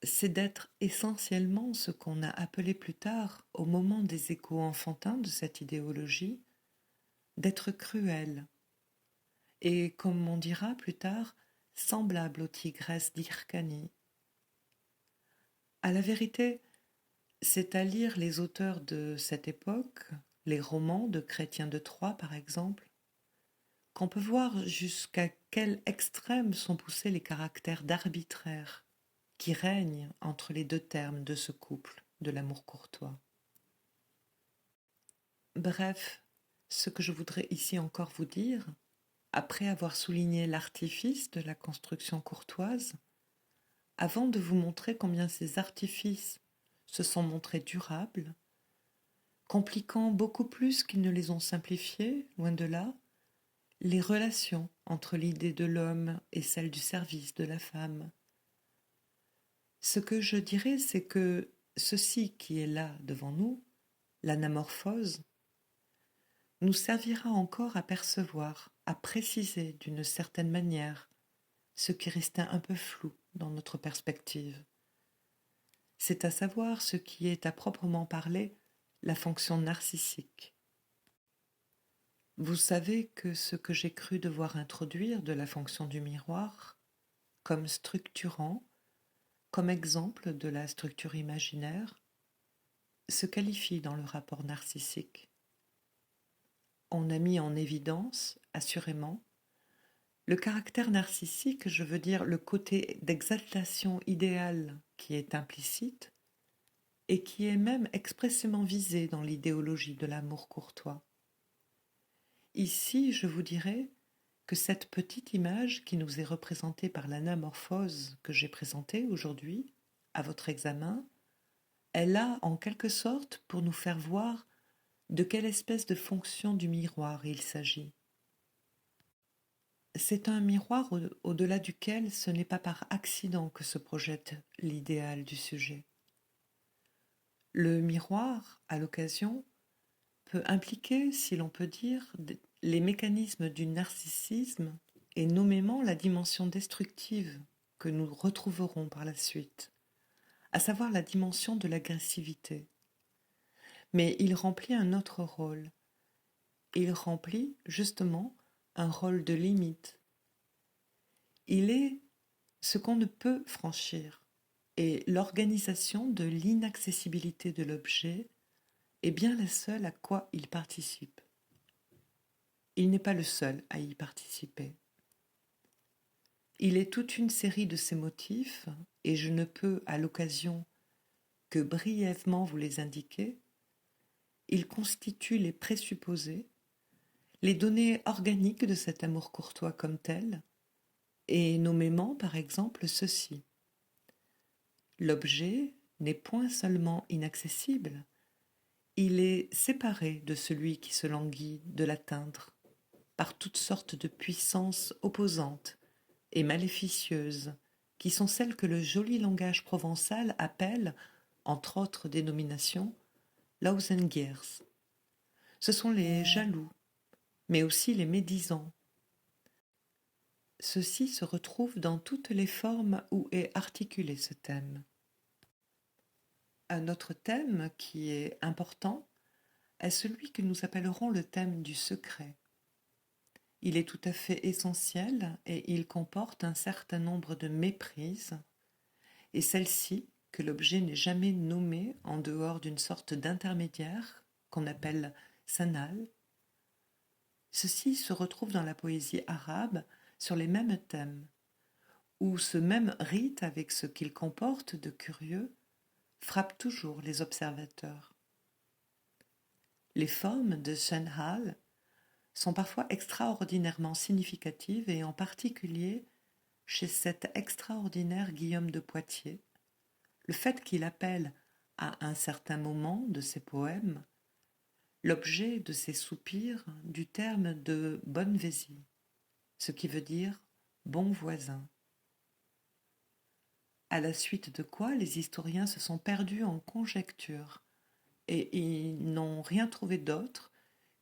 c'est d'être essentiellement ce qu'on a appelé plus tard, au moment des échos enfantins de cette idéologie, d'être cruel, et comme on dira plus tard, semblable aux tigresses d'Hyrcanie. À la vérité, c'est à lire les auteurs de cette époque, les romans de Chrétien de Troyes par exemple, qu'on peut voir jusqu'à quel extrême sont poussés les caractères d'arbitraire qui règnent entre les deux termes de ce couple de l'amour courtois. Bref, ce que je voudrais ici encore vous dire, après avoir souligné l'artifice de la construction courtoise, avant de vous montrer combien ces artifices se sont montrés durables, compliquant beaucoup plus qu'ils ne les ont simplifiés, loin de là, les relations entre l'idée de l'homme et celle du service de la femme. Ce que je dirais, c'est que ceci qui est là devant nous, l'anamorphose, nous servira encore à percevoir, à préciser d'une certaine manière ce qui restait un peu flou dans notre perspective. C'est à savoir ce qui est à proprement parler la fonction narcissique. Vous savez que ce que j'ai cru devoir introduire de la fonction du miroir, comme structurant, comme exemple de la structure imaginaire, se qualifie dans le rapport narcissique. On a mis en évidence, assurément, le caractère narcissique, je veux dire le côté d'exaltation idéale qui est implicite et qui est même expressément visé dans l'idéologie de l'amour courtois. Ici, je vous dirais que cette petite image qui nous est représentée par l'anamorphose que j'ai présentée aujourd'hui à votre examen, est là en quelque sorte pour nous faire voir de quelle espèce de fonction du miroir il s'agit. C'est un miroir au-delà duquel ce n'est pas par accident que se projette l'idéal du sujet. Le miroir, à l'occasion, peut impliquer, si l'on peut dire, les mécanismes du narcissisme et nommément la dimension destructive que nous retrouverons par la suite, à savoir la dimension de l'agressivité. Mais il remplit un autre rôle. Il remplit justement un rôle de limite. Il est ce qu'on ne peut franchir, et l'organisation de l'inaccessibilité de l'objet est bien la seule à quoi il participe. Il n'est pas le seul à y participer. Il est toute une série de ces motifs, et je ne peux, à l'occasion, que brièvement vous les indiquer. Il constitue les présupposés, les données organiques de cet amour courtois comme tel, et nommément par exemple ceci. L'objet n'est point seulement inaccessible, il est séparé de celui qui se languit de l'atteindre par toutes sortes de puissances opposantes et maléficieuses qui sont celles que le joli langage provençal appelle, entre autres dénominations, Lausengiers. Ce sont les jaloux, mais aussi les médisants. Ceci se retrouve dans toutes les formes où est articulé ce thème. Un autre thème qui est important est celui que nous appellerons le thème du secret. Il est tout à fait essentiel et il comporte un certain nombre de méprises, et celle-ci, que l'objet n'est jamais nommé en dehors d'une sorte d'intermédiaire qu'on appelle sanal. Ceci se retrouve dans la poésie arabe sur les mêmes thèmes, où ce même rite avec ce qu'il comporte de curieux frappe toujours les observateurs. Les formes de Shenhal sont parfois extraordinairement significatives et en particulier chez cet extraordinaire Guillaume de Poitiers, le fait qu'il appelle à un certain moment de ses poèmes l'objet de ses soupirs du terme de bonne-vésie, ce qui veut dire bon voisin. À la suite de quoi les historiens se sont perdus en conjectures et ils n'ont rien trouvé d'autre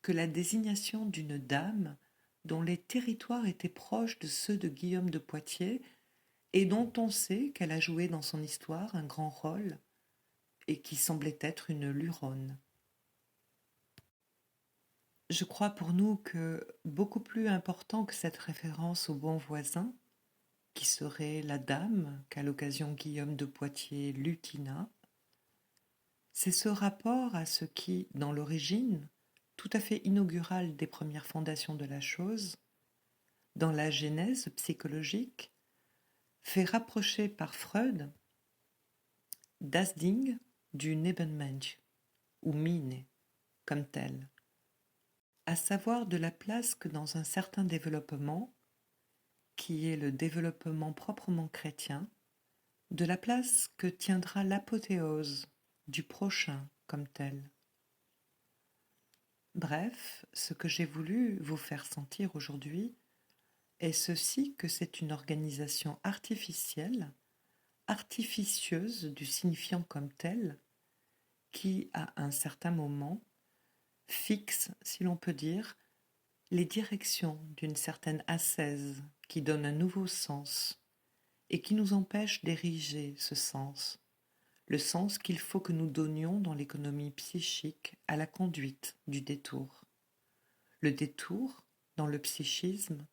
que la désignation d'une dame dont les territoires étaient proches de ceux de Guillaume de Poitiers, et dont on sait qu'elle a joué dans son histoire un grand rôle et qui semblait être une luronne. Je crois pour nous que beaucoup plus important que cette référence au bon voisin, qui serait la dame qu'à l'occasion Guillaume de Poitiers lutina, c'est ce rapport à ce qui, dans l'origine, tout à fait inaugurale des premières fondations de la chose, dans la genèse psychologique, fait rapprocher par Freud das Ding du Nebenmensch, ou Mine, comme tel, à savoir de la place que dans un certain développement, qui est le développement proprement chrétien, de la place que tiendra l'apothéose du prochain comme tel. Bref, ce que j'ai voulu vous faire sentir aujourd'hui est ceci que c'est une organisation artificielle, artificieuse du signifiant comme tel, qui, à un certain moment, fixe, si l'on peut dire, les directions d'une certaine ascèse qui donne un nouveau sens et qui nous empêche d'ériger ce sens, le sens qu'il faut que nous donnions dans l'économie psychique à la conduite du détour. Le détour, dans le psychisme,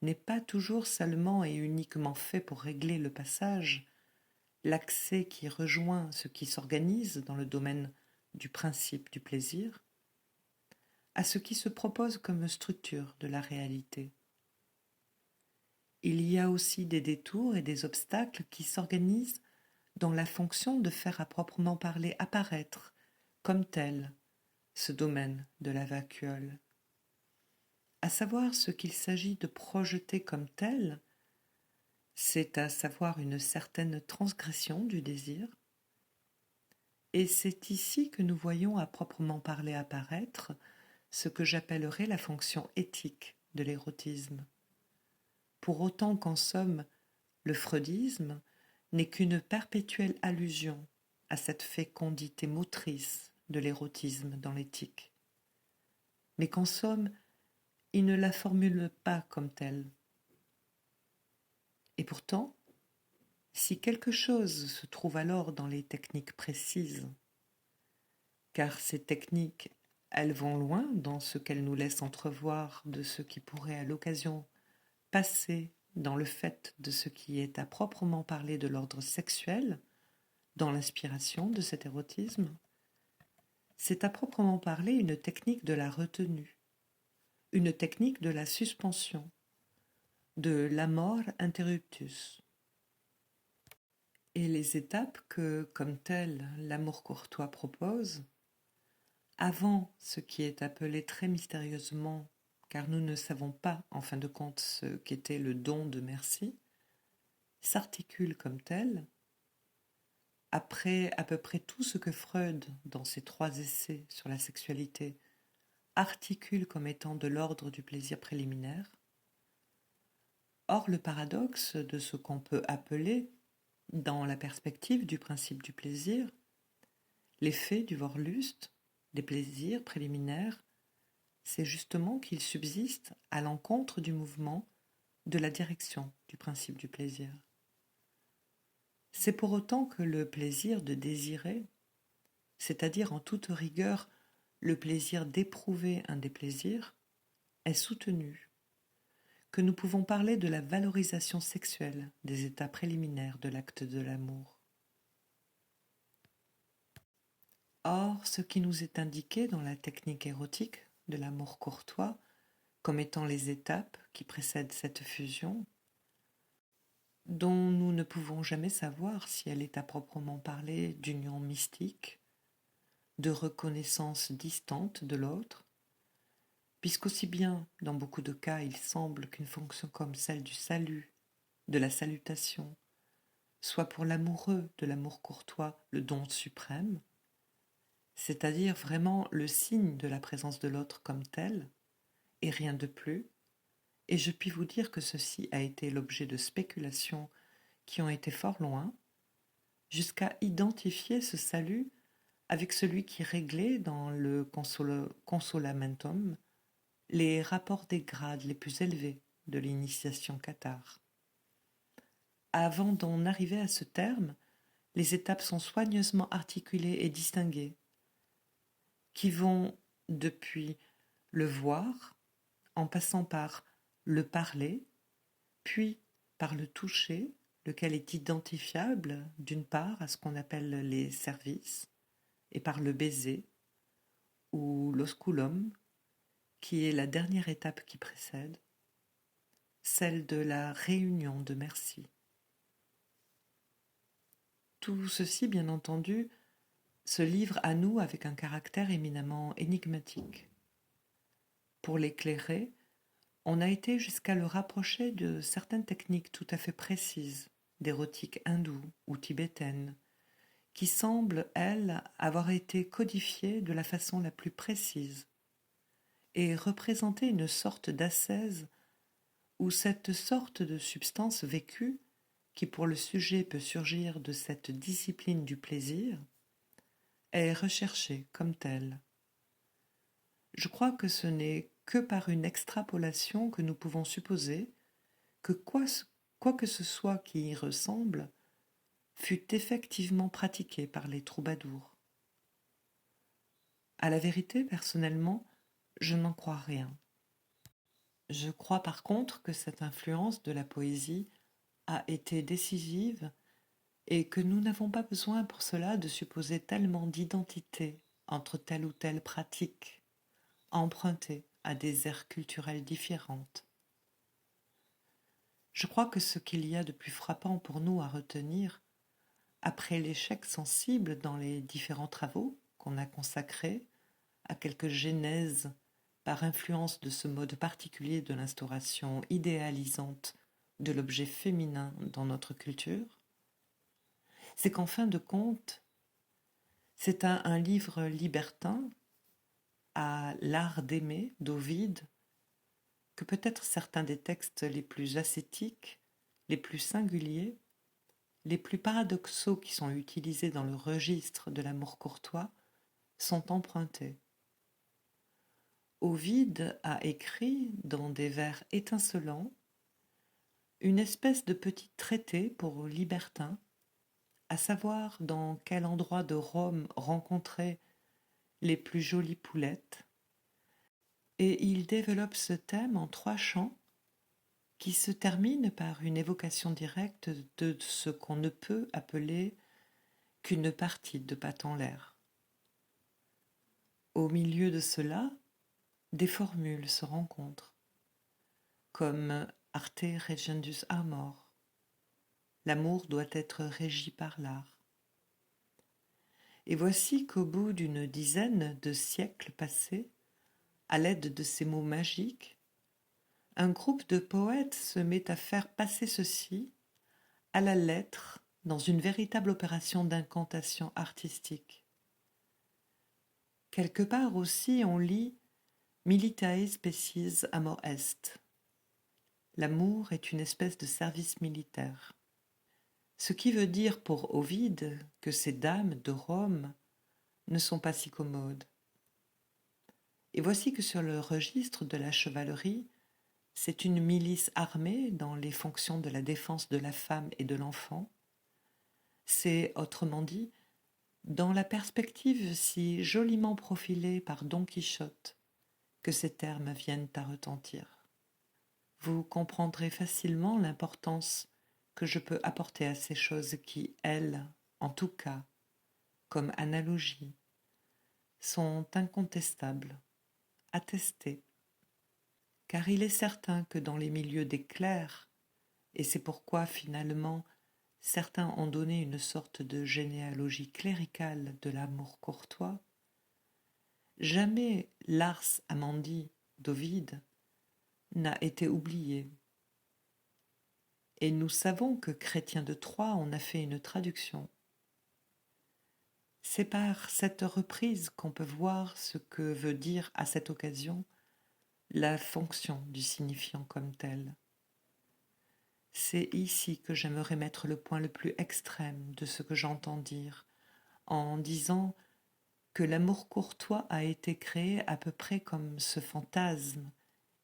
n'est pas toujours seulement et uniquement fait pour régler le passage, l'accès qui rejoint ce qui s'organise dans le domaine du principe du plaisir, à ce qui se propose comme structure de la réalité. Il y a aussi des détours et des obstacles qui s'organisent dans la fonction de faire à proprement parler apparaître comme tel ce domaine de la vacuole. À savoir ce qu'il s'agit de projeter comme tel, c'est à savoir une certaine transgression du désir, et c'est ici que nous voyons à proprement parler apparaître ce que j'appellerais la fonction éthique de l'érotisme. Pour autant qu'en somme, le freudisme n'est qu'une perpétuelle allusion à cette fécondité motrice de l'érotisme dans l'éthique, mais qu'en somme, il ne la formule pas comme telle. Et pourtant, si quelque chose se trouve alors dans les techniques précises, car ces techniques, elles vont loin dans ce qu'elles nous laissent entrevoir de ce qui pourrait à l'occasion passer dans le fait de ce qui est à proprement parler de l'ordre sexuel, dans l'inspiration de cet érotisme, c'est à proprement parler une technique de la retenue, une technique de la suspension, de l'amor interruptus. Et les étapes que, comme telles, l'amour courtois propose, avant ce qui est appelé très mystérieusement, car nous ne savons pas, en fin de compte, ce qu'était le don de merci, s'articulent comme telles, après à peu près tout ce que Freud, dans ses 3 essais sur la sexualité, articule comme étant de l'ordre du plaisir préliminaire. Or, le paradoxe de ce qu'on peut appeler, dans la perspective du principe du plaisir, l'effet du Vorlust, des plaisirs préliminaires, c'est justement qu'il subsiste à l'encontre du mouvement de la direction du principe du plaisir. C'est pour autant que le plaisir de désirer, c'est-à-dire en toute rigueur le plaisir d'éprouver un déplaisir, est soutenu, que nous pouvons parler de la valorisation sexuelle des états préliminaires de l'acte de l'amour. Or, ce qui nous est indiqué dans la technique érotique de l'amour courtois, comme étant les étapes qui précèdent cette fusion, dont nous ne pouvons jamais savoir si elle est à proprement parler d'union mystique, de reconnaissance distante de l'autre, puisqu'aussi bien, dans beaucoup de cas, il semble qu'une fonction comme celle du salut, de la salutation, soit pour l'amoureux de l'amour courtois le don suprême, c'est-à-dire vraiment le signe de la présence de l'autre comme tel, et rien de plus, et je puis vous dire que ceci a été l'objet de spéculations qui ont été fort loin, jusqu'à identifier ce salut avec celui qui réglait dans le consolamentum les rapports des grades les plus élevés de l'initiation cathare. avant d'en arriver à ce terme, les étapes sont soigneusement articulées et distinguées, qui vont depuis le voir, en passant par le parler, puis par le toucher, lequel est identifiable d'une part à ce qu'on appelle les services, et par le baiser, ou l'osculum, qui est la dernière étape qui précède, celle de la réunion de merci. Tout ceci, bien entendu, se livre à nous avec un caractère éminemment énigmatique. Pour l'éclairer, on a été jusqu'à le rapprocher de certaines techniques tout à fait précises, d'érotique hindoue ou tibétaine, qui semblent, elles, avoir été codifiées de la façon la plus précise et représenter une sorte d'ascèse où cette sorte de substance vécue, qui pour le sujet peut surgir de cette discipline du plaisir, est recherchée comme telle. Je crois que ce n'est que par une extrapolation que nous pouvons supposer que quoi que ce soit qui y ressemble fut effectivement pratiqué par les troubadours. À la vérité, personnellement, je n'en crois rien. Je crois par contre que cette influence de la poésie a été décisive et que nous n'avons pas besoin pour cela de supposer tellement d'identité entre telle ou telle pratique, empruntée à des aires culturelles différentes. Je crois que ce qu'il y a de plus frappant pour nous à retenir, après l'échec sensible dans les différents travaux qu'on a consacrés à quelques genèses par influence de ce mode particulier de l'instauration idéalisante de l'objet féminin dans notre culture, c'est qu'en fin de compte, c'est un livre libertin à l'art d'aimer d'Ovide que peut-être certains des textes les plus ascétiques, les plus singuliers, les plus paradoxaux qui sont utilisés dans le registre de l'amour courtois sont empruntés. Ovide a écrit, dans des vers étincelants, une espèce de petit traité pour libertins, à savoir dans quel endroit de Rome rencontrer les plus jolies poulettes, et il développe ce thème en 3 chants qui se terminent par une évocation directe de ce qu'on ne peut appeler qu'une partie de patte en l'air. Au milieu de cela, des formules se rencontrent, comme Arte regendus amor, l'amour doit être régi par l'art. Et voici qu'au bout d'une dizaine de siècles passés, à l'aide de ces mots magiques, un groupe de poètes se met à faire passer ceci à la lettre dans une véritable opération d'incantation artistique. Quelque part aussi on lit Militae species amor est. L'amour est une espèce de service militaire. Ce qui veut dire pour Ovide que ces dames de Rome ne sont pas si commodes. Et voici que sur le registre de la chevalerie, c'est une milice armée dans les fonctions de la défense de la femme et de l'enfant. C'est, autrement dit, dans la perspective si joliment profilée par Don Quichotte que ces termes viennent à retentir. Vous comprendrez facilement l'importance que je peux apporter à ces choses qui, elles, en tout cas, comme analogie, sont incontestables, attestées, car il est certain que dans les milieux des clercs, et c'est pourquoi finalement certains ont donné une sorte de généalogie cléricale de l'amour courtois, jamais l'ars amandi d'Ovide n'a été oublié. Et nous savons que Chrétien de Troyes en a fait une traduction. C'est par cette reprise qu'on peut voir ce que veut dire à cette occasion la fonction du signifiant comme tel. C'est ici que j'aimerais mettre le point le plus extrême de ce que j'entends dire, en disant que l'amour courtois a été créé à peu près comme ce fantasme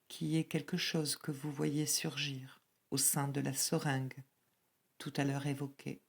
qui est quelque chose que vous voyez surgir au sein de la seringue tout à l'heure évoqué.